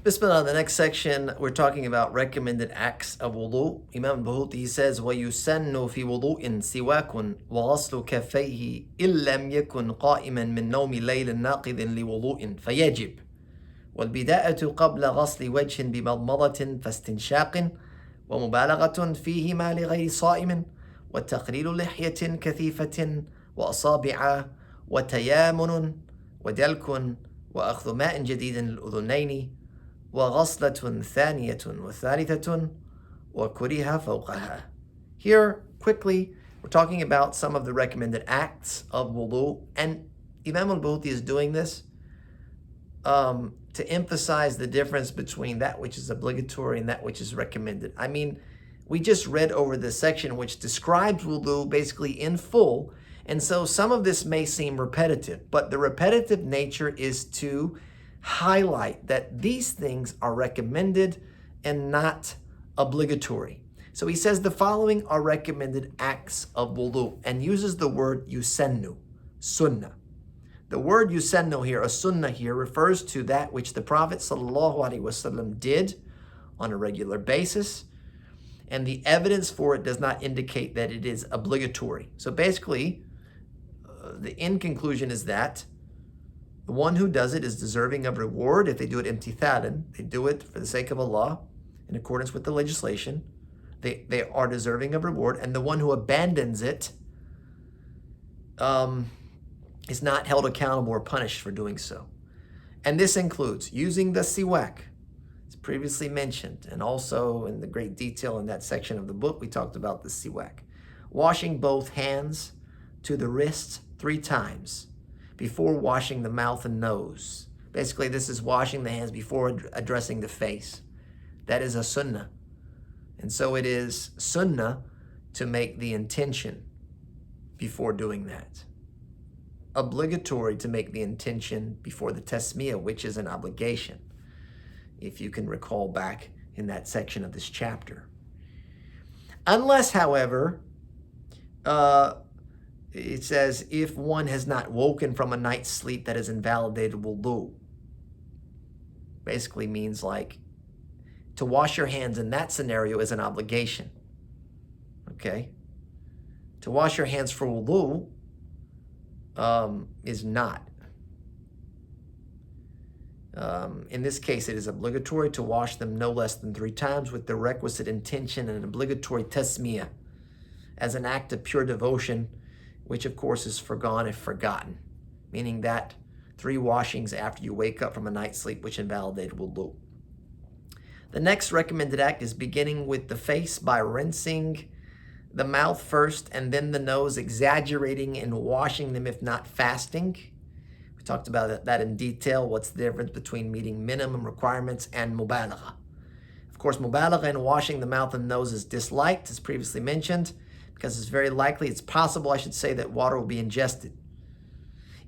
Bismillah, the next section, we're talking about recommended acts of wudu. Imam al-Bahuti says, وَيُسَنُّ فِي وُضُوءٍ سِوَاكٌ وَغَسْلُ كَفَّيْهِ إِن لَّمْ يَكُنْ قَائِمًا مِنْ نَوْمِ لَيْلٍ نَاقِضٍ لِوُضُوءٍ فَيَجِبْ والبداءة قبل غسل وجه بمضمضة فاستنشاق ومبالغة فيهما لغير صائم وتقليل لحية كثيفة وأصابع وتيامن ودلك وأخذ ماء جديد للأذنين وغسلة ثانية وثالثة وكره فوقها. Here, quickly, we're talking about some of the recommended acts of wudu, and Imam al-Bahuti is doing this to emphasize the difference between that which is obligatory and that which is recommended. I mean, we just read over this section which describes wudu basically in full, and so some of this may seem repetitive, but the repetitive nature is to highlight that these things are recommended and not obligatory. So he says the following are recommended acts of wudu and uses the word yusannu, sunnah. The word yusannu here, a sunnah here, refers to that which the Prophet ﷺ did on a regular basis, and the evidence for it does not indicate that it is obligatory. So basically, the end conclusion is that the one who does it is deserving of reward if they do it imtithalan, they do it for the sake of Allah, in accordance with the legislation. They are deserving of reward, and the one who abandons it is not held accountable or punished for doing so. And this includes using the siwak, as previously mentioned, and also in the great detail in that section of the book, we talked about the siwak. Washing both hands to the wrists 3 times before washing the mouth and nose. Basically, this is washing the hands before addressing the face. That is a sunnah. And so it is sunnah to make the intention before doing that. Obligatory to make the intention before the tasmiyah, which is an obligation, if you can recall back in that section of this chapter. Unless, however, it says, if one has not woken from a night's sleep that has invalidated wudu. Basically means like to wash your hands in that scenario is an obligation. Okay? To wash your hands for wudu is not. In this case, it is obligatory to wash them no less than 3 times with the requisite intention and an obligatory tasmiyah as an act of pure devotion, which of course is forgone if forgotten, meaning that 3 washings after you wake up from a night's sleep which invalidated wudu. The next recommended act is beginning with the face by rinsing the mouth first and then the nose, exaggerating and washing them if not fasting. We talked about that in detail, what's the difference between meeting minimum requirements and mubalagha. Of course, mubalagha in washing the mouth and nose is disliked, as previously mentioned, because it's very likely, it's possible, I should say, that water will be ingested.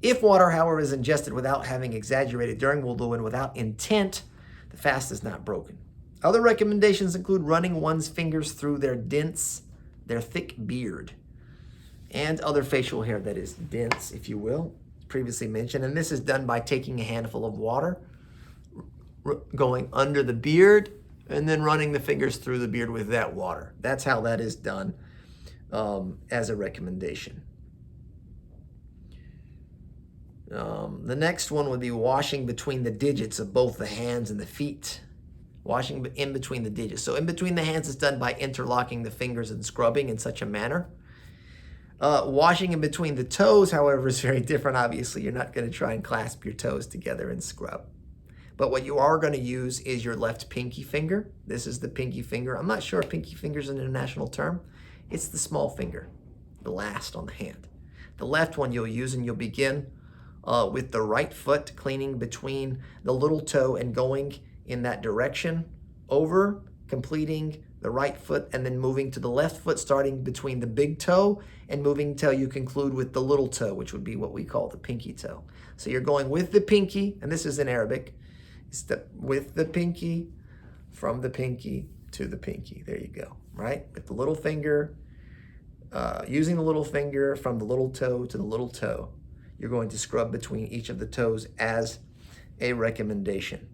If water, however, is ingested without having exaggerated during wudu and without intent, the fast is not broken. Other recommendations include running one's fingers through their thick beard, and other facial hair that is dense, if you will, previously mentioned. And this is done by taking a handful of water, going under the beard, and then running the fingers through the beard with that water. That's how that is done. As a recommendation. The next one would be washing between the digits of both the hands and the feet. Washing in between the digits. So in between the hands is done by interlocking the fingers and scrubbing in such a manner. Washing in between the toes, however, is very different. Obviously, you're not going to try and clasp your toes together and scrub. But what you are going to use is your left pinky finger. This is the pinky finger. I'm not sure if pinky finger is an international term. It's the small finger, the last on the hand. The left one you'll use, and you'll begin with the right foot, cleaning between the little toe and going in that direction over, completing the right foot, and then moving to the left foot, starting between the big toe and moving till you conclude with the little toe, which would be what we call the pinky toe. So you're going with the pinky, and this is in Arabic, with the pinky, from the pinky to the pinky. There you go, right? With the little finger, using the little finger from the little toe to the little toe. You're going to scrub between each of the toes as a recommendation.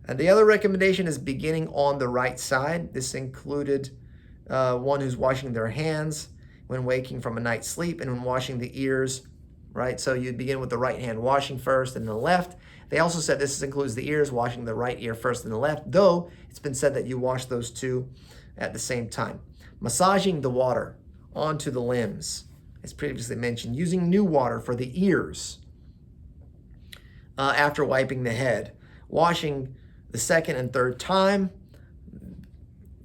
And the other recommendation is beginning on the right side. This included one who's washing their hands when waking from a night's sleep and when washing the ears, right? So you'd begin with the right hand washing first and the left. They also said this includes the ears, washing the right ear first and the left, though it's been said that you wash those two at the same time. Massaging the water onto the limbs, as previously mentioned, using new water for the ears after wiping the head, washing the second and third time.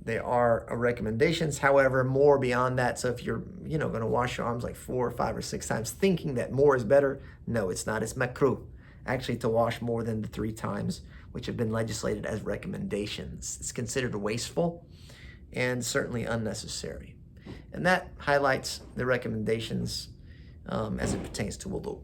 There are recommendations, however, more beyond that. So if you're, going to wash your arms like 4 or 5 or 6 times, thinking that more is better, no, it's not. It's makruh, actually, to wash more than the 3 times, which have been legislated as recommendations. It's considered wasteful and certainly unnecessary. And that highlights the recommendations as it pertains to wudu.